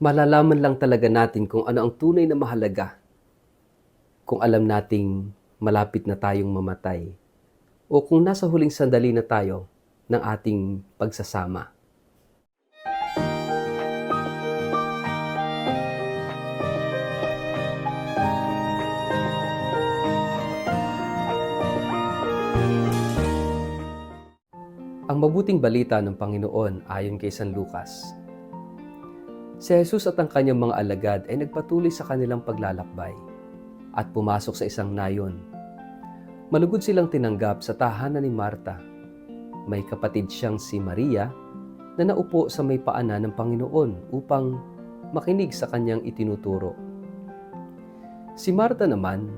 Malalaman lang talaga natin kung ano ang tunay na mahalaga kung alam nating malapit na tayong mamatay o kung nasa huling sandali na tayo ng ating pagsasama. Ang mabuting balita ng Panginoon ayon kay San Lucas. Si Jesus at ang kanyang mga alagad ay nagpatuloy sa kanilang paglalakbay at pumasok sa isang nayon. Malugod silang tinanggap sa tahanan ni Marta. May kapatid siyang si Maria na naupo sa may paanan ng Panginoon upang makinig sa kanyang itinuturo. Si Marta naman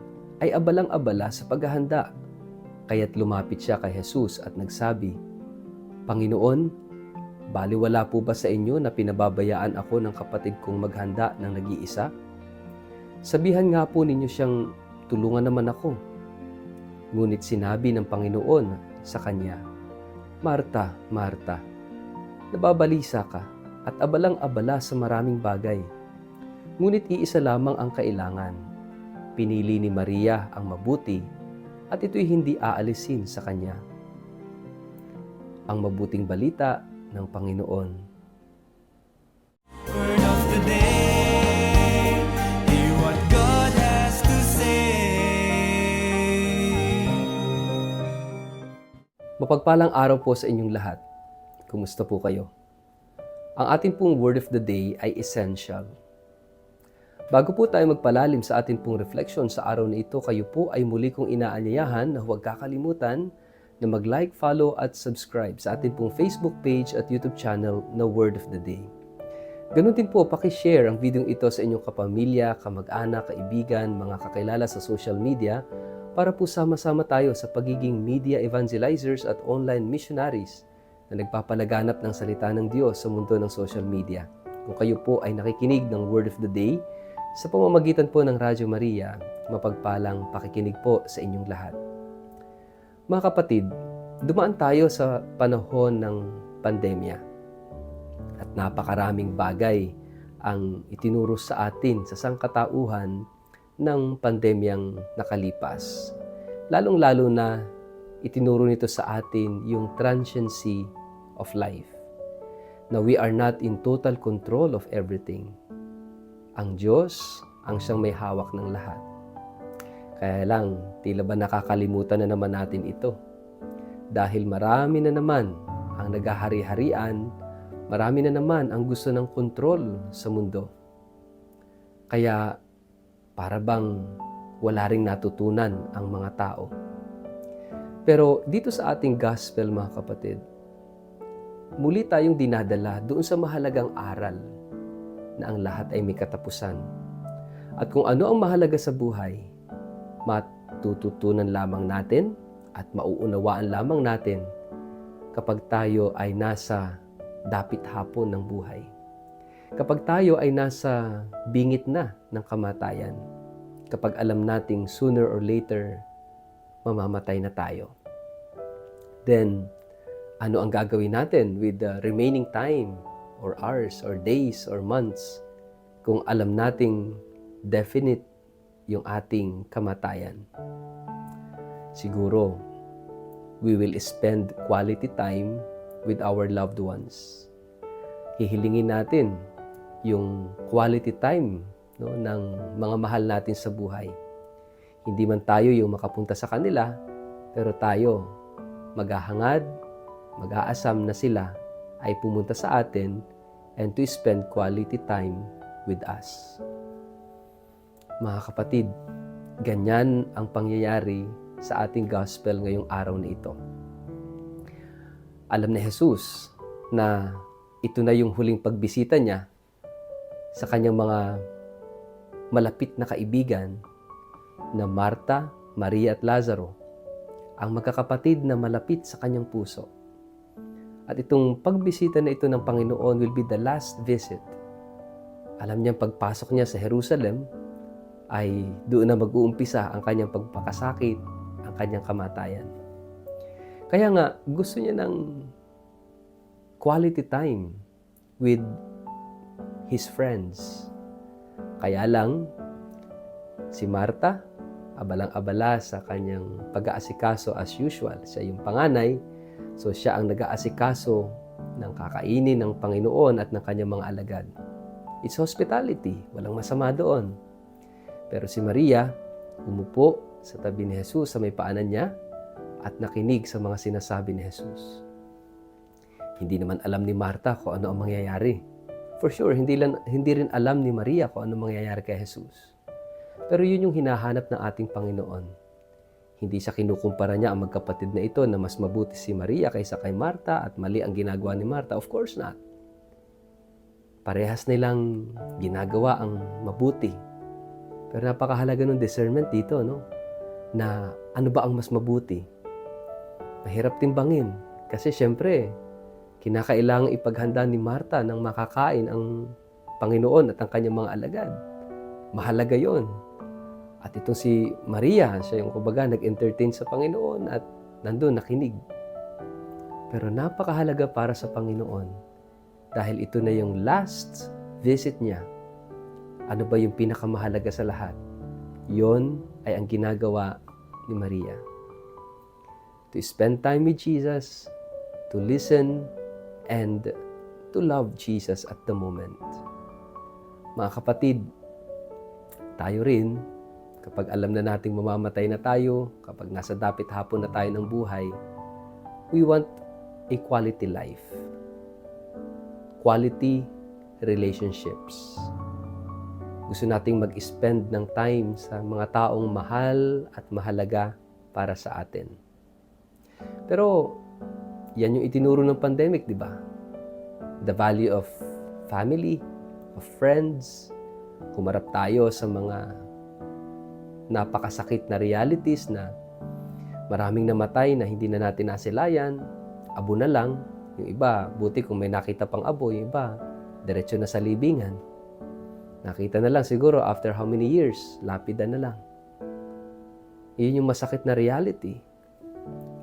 ay abalang-abala sa paghahanda, kaya't lumapit siya kay Jesus at nagsabi, "Panginoon, baliwala po ba sa inyo na pinababayaan ako ng kapatid kong maghanda ng nag-iisa? Sabihan nga po ninyo siyang tulungan naman ako." Ngunit sinabi ng Panginoon sa kanya, "Marta, Marta, nababalisa ka at abalang-abala sa maraming bagay. Ngunit iisa lamang ang kailangan. Pinili ni Maria ang mabuti at ito'y hindi aalisin sa kanya." Ang mabuting balita ng Panginoon. Word of the day, hear what God has to say. Mapagpalang araw po sa inyong lahat. Kumusta po kayo? Ang ating pong word of the day ay essential. Bago po tayo magpalalim sa ating pong reflection sa araw na ito, kayo po ay muli kong inaanyayahan na huwag kakalimutan na mag-like, follow at subscribe sa ating pong Facebook page at YouTube channel na Word of the Day. Ganun din po, pakishare ang video ito sa inyong kapamilya, kamag-anak, kaibigan, mga kakilala sa social media para po sama-sama tayo sa pagiging media evangelizers at online missionaries na nagpapalaganap ng salita ng Diyos sa mundo ng social media. Kung kayo po ay nakikinig ng Word of the Day sa pamamagitan po ng Radyo Maria, mapagpalang pakikinig po sa inyong lahat. Mga kapatid, dumaan tayo sa panahon ng pandemya at napakaraming bagay ang itinuro sa atin sa sangkatauhan ng pandemyang nakalipas. Lalong-lalo na itinuro nito sa atin yung transiency of life, na we are not in total control of everything. Ang Diyos ang siyang may hawak ng lahat. Kaya lang, tila ba nakakalimutan na naman natin ito? Dahil marami na naman ang naghahari-harian, marami na naman ang gusto ng kontrol sa mundo. Kaya, para bang wala ring natutunan ang mga tao. Pero dito sa ating gospel, mga kapatid, muli tayong dinadala doon sa mahalagang aral na ang lahat ay may katapusan. At kung ano ang mahalaga sa buhay, matututunan lamang natin at mauunawaan lamang natin kapag tayo ay nasa dapit hapon ng buhay. Kapag tayo ay nasa bingit na ng kamatayan. Kapag alam nating sooner or later, mamamatay na tayo. Then, ano ang gagawin natin with the remaining time or hours or days or months kung alam nating definite yung ating kamatayan? Siguro, we will spend quality time with our loved ones. Hihilingin natin yung quality time, no, ng mga mahal natin sa buhay. Hindi man tayo yung makapunta sa kanila, pero tayo maghahangad, mag-aasam na sila ay pumunta sa atin and to spend quality time with us. Mga kapatid, ganyan ang pangyayari sa ating gospel ngayong araw na ito. Alam ni Jesus na ito na yung huling pagbisita niya sa kanyang mga malapit na kaibigan na Marta, Maria at Lazaro, ang magkakapatid na malapit sa kanyang puso. At itong pagbisita na ito ng Panginoon will be the last visit. Alam niyang pagpasok niya sa Jerusalem, ay doon na mag-uumpisa ang kanyang pagpakasakit, ang kanyang kamatayan. Kaya nga, gusto niya ng quality time with His friends. Kaya lang, si Marta, abalang-abala sa kanyang pag-aasikaso as usual. Siya yung panganay, so siya ang nag-aasikaso ng kakainin ng Panginoon at ng kanyang mga alagad. It's hospitality, walang masama doon. Pero si Maria, umupo sa tabi ni Jesus sa may paanan niya at nakinig sa mga sinasabi ni Jesus. Hindi naman alam ni Marta kung ano ang mangyayari. For sure, hindi rin alam ni Maria kung ano mangyayari kay Jesus. Pero yun yung hinahanap ng ating Panginoon. Hindi siya kinukumpara niya ang magkapatid na ito na mas mabuti si Maria kaysa kay Marta at mali ang ginagawa ni Marta. Of course not. Parehas nilang ginagawa ang mabuti. Pero napakahalaga ng discernment dito, no? Na ano ba ang mas mabuti? Mahirap timbangin. Kasi syempre, kinakailangang ipaghanda ni Marta ng makakain ang Panginoon at ang kanyang mga alagad. Mahalaga yon. At itong si Maria, siya yung kumbaga nag-entertain sa Panginoon at nandun nakinig. Pero napakahalaga para sa Panginoon dahil ito na yung last visit niya. Ano ba yung pinakamahalaga sa lahat? Yon ay ang ginagawa ni Maria. To spend time with Jesus, to listen, and to love Jesus at the moment. Mga kapatid, tayo rin, kapag alam na nating mamamatay na tayo, kapag nasa dapit hapon na tayo ng buhay, we want a quality life. Quality relationships. Gusto nating mag-spend ng time sa mga taong mahal at mahalaga para sa atin. Pero, yan yung itinuro ng pandemic, di ba? The value of family, of friends. Humarap tayo sa mga napakasakit na realities na maraming namatay na hindi na natin nasilayan, abo na lang. Yung iba, buti kung may nakita pang abo, yung iba, diretso na sa libingan. Nakita na lang siguro after how many years, lapida na lang. Iyon yung masakit na reality.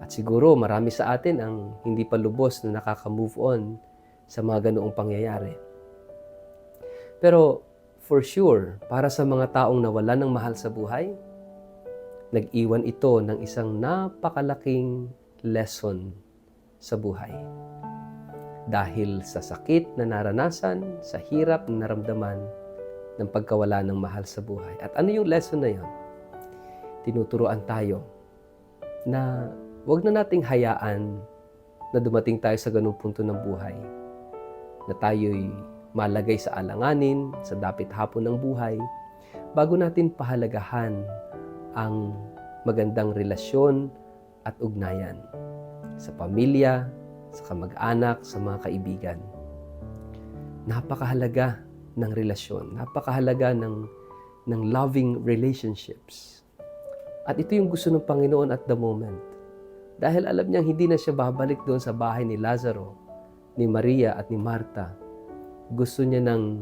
At siguro marami sa atin ang hindi pa lubos na nakaka-move on sa mga ganoong pangyayari. Pero for sure, para sa mga taong nawalan ng mahal sa buhay, nag-iwan ito ng isang napakalaking lesson sa buhay. Dahil sa sakit na naranasan, sa hirap na naramdaman ng pagkawala ng mahal sa buhay. At ano yung lesson na yon? Tinuturuan tayo na huwag na nating hayaan na dumating tayo sa ganung punto ng buhay na tayo'y malagay sa alanganin, sa dapit hapon ng buhay, bago natin pahalagahan ang magandang relasyon at ugnayan sa pamilya, sa kamag-anak, sa mga kaibigan. Napakahalaga ng relasyon, napakahalaga ng loving relationships. At ito yung gusto ng Panginoon at the moment. Dahil alam niyang hindi na siya babalik doon sa bahay ni Lazaro, ni Maria at ni Marta. Gusto niya ng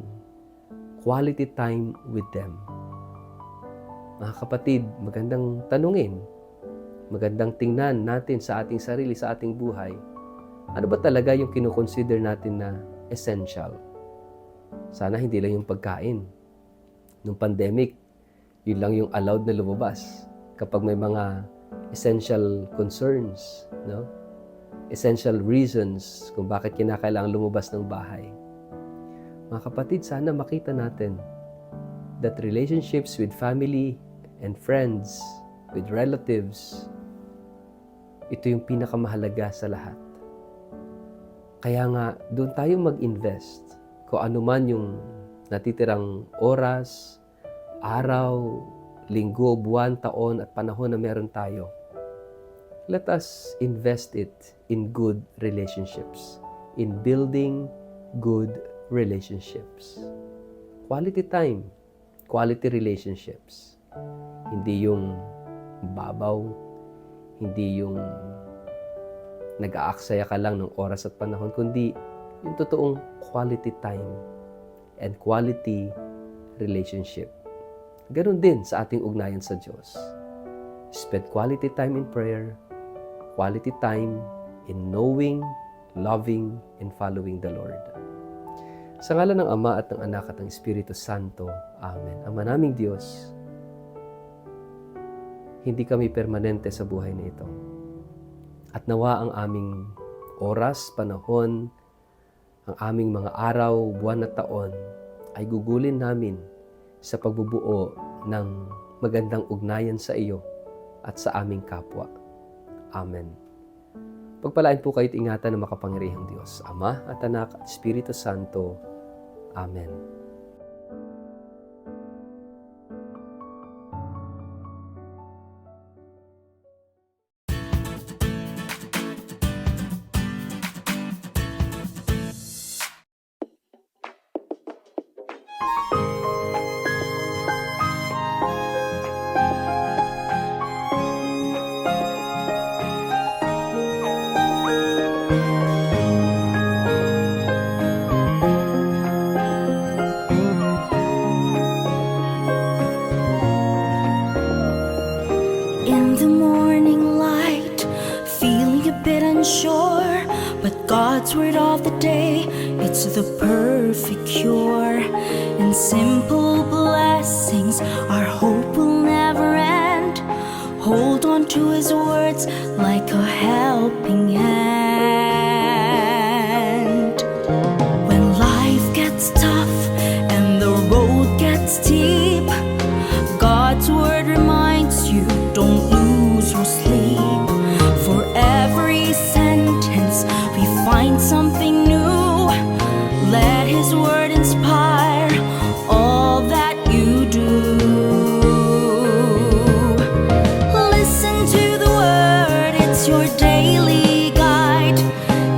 quality time with them. Mga kapatid, magandang tanungin, magandang tingnan natin sa ating sarili, sa ating buhay. Ano ba talaga yung kinukonsider natin na essential? Sana hindi lang yung pagkain. Nung pandemic, yun lang yung allowed na lumabas. Kapag may mga essential concerns, no? Essential reasons kung bakit kinakailangan lumabas ng bahay. Mga kapatid, sana makita natin that relationships with family and friends, with relatives, ito yung pinakamahalaga sa lahat. Kaya nga, doon tayo mag-invest kung ano man yung natitirang oras, araw, linggo, buwan, taon at panahon na meron tayo. Let us invest it in good relationships, in building good relationships. Quality time, quality relationships. Hindi yung babaw, hindi yung nag-aaksaya ka lang ng oras at panahon, kundi yung totoong quality time and quality relationship. Ganon din sa ating ugnayan sa Diyos. Spend quality time in prayer, quality time in knowing, loving, and following the Lord. Sa ngalan ng Ama at ng Anak at ng Espiritu Santo. Amen. Ama naming Diyos, hindi kami permanente sa buhay na ito. At nawa ang aming oras, panahon, ang aming mga araw, buwan at taon ay gugulin namin sa pagbubuo ng magandang ugnayan sa iyo at sa aming kapwa. Amen. Pagpalain po kayo't ingatan ng makapangyarihang Diyos, Ama at Anak at Espiritu Santo. Amen. In the morning light, feeling a bit unsure, but God's word of the day, it's the perfect cure. In simple blessings, our hope will never end. Hold on to His words like a helping hand. When life gets tough and the road gets steep, God's word reminds you, don't lose your sleep. For every sentence we find something new. Let His word inspire all that you do. Listen to the word, it's your daily guide.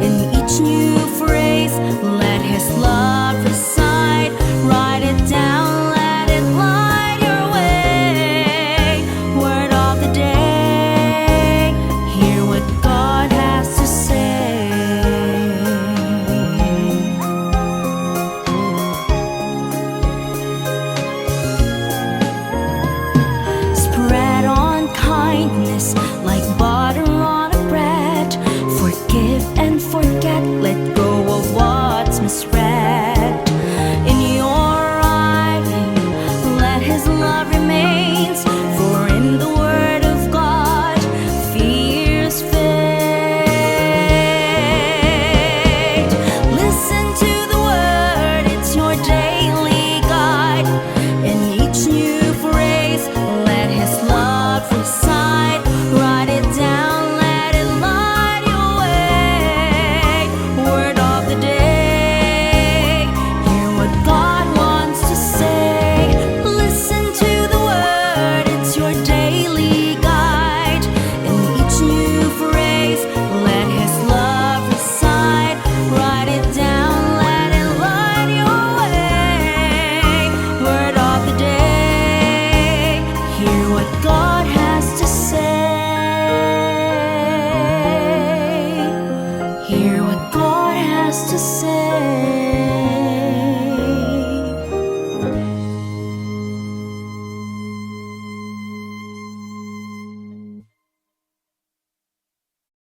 In each new phrase, let His love reside. Write it down, let it light your way. Word of the day, hear what God has to say. Spread on kindness like butter on a bread. Forgive and forget, let go of what's misread. In your writing, let His love remains. For in the word of God, fears fade. Listen to the word, it's your daily guide. In each new phrase, let His love reside. Write it down, let it light your way. Word of the day, hear what God wants to say. Listen to the word, it's your daily guide. In each new phrase, let His love reside. Write it down, let it light your way. Word of the day, hear what God